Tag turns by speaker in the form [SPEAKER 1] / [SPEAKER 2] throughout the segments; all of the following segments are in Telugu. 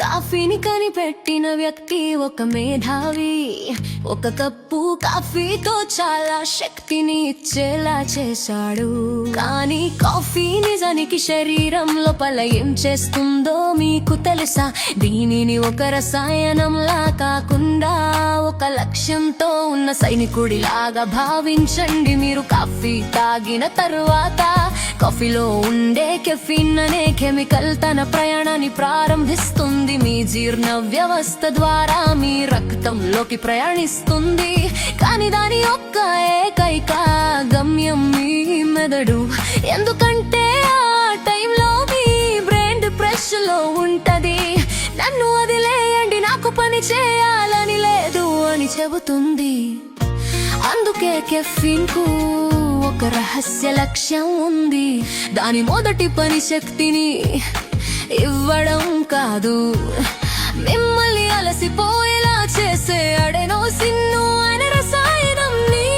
[SPEAKER 1] కాఫీని కనిపెట్టిన వ్యక్తి ఒక మేధావి. ఒక కప్పు కాఫీతో చాలా శక్తిని ఇచ్చేలా చేశాడు. కానీ కాఫీ నిజానికి శరీరం లోపల ఏం చేస్తుందో మీకు తెలుసా? దీనిని ఒక రసాయనంలా కాకుండా ఒక లక్ష్యంతో ఉన్న సైనికుడిలాగా భావించండి. మీరు కాఫీ తాగిన తరువాత కాఫీలో ఉండే కెఫీన్ అనే కెమికల్ తన ప్రయాణాన్ని ప్రారంభిస్తుంది. మీ జీర్ణ వ్యవస్థ ద్వారా మీ రక్తంలోకి ప్రయాణిస్తుంది. కానీ దాని యొక్క ఏకైక గమ్యం మీ మెదడు. ఎందుకంటే ఆ టైంలో మీ బ్రెయిన్ డిప్రెషన్ లో ఉంటది. నన్ను వదిలేయండి, నాకు పని చేయాలని లేదు అని చెబుతుంది. అందుకే కెఫీన్ కు ఒక రహస్య లక్ష్యం ఉంది. దాని మొదటి పని శక్తిని ఇవ్వడం కాదు, మిమ్మల్ని అలసిపోయేలా చేసే అడెనోసిన్ అనే రసాయనంని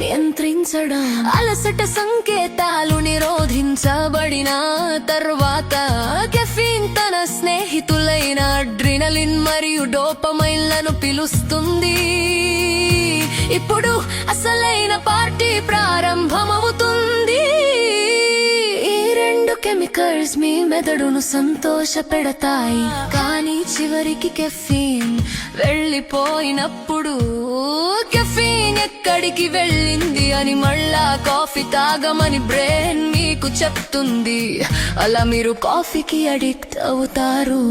[SPEAKER 1] నియంత్రించడం. అలసట సంకేతాలు నిరోధించబడిన తర్వాత కెఫీన్ తన స్నేహితులైన అడ్రినలిన్ మరియు డోపమైన్లను పిలుస్తుంది. ఇప్పుడు అసలైన పార్టీ ప్రారంభమవుతుంది. ఈ రెండు కెమికల్స్ మీ మెదడును సంతోష పెడతాయి. కానీ చివరికి కెఫీన్ వెళ్ళిపోయినప్పుడు కెఫీన్ ఎక్కడికి వెళ్ళింది అని మళ్ళా కాఫీ తాగమని బ్రెయిన్ మీకు చెప్తుంది. అలా మీరు కాఫీకి అడిక్ట్ అవుతారు.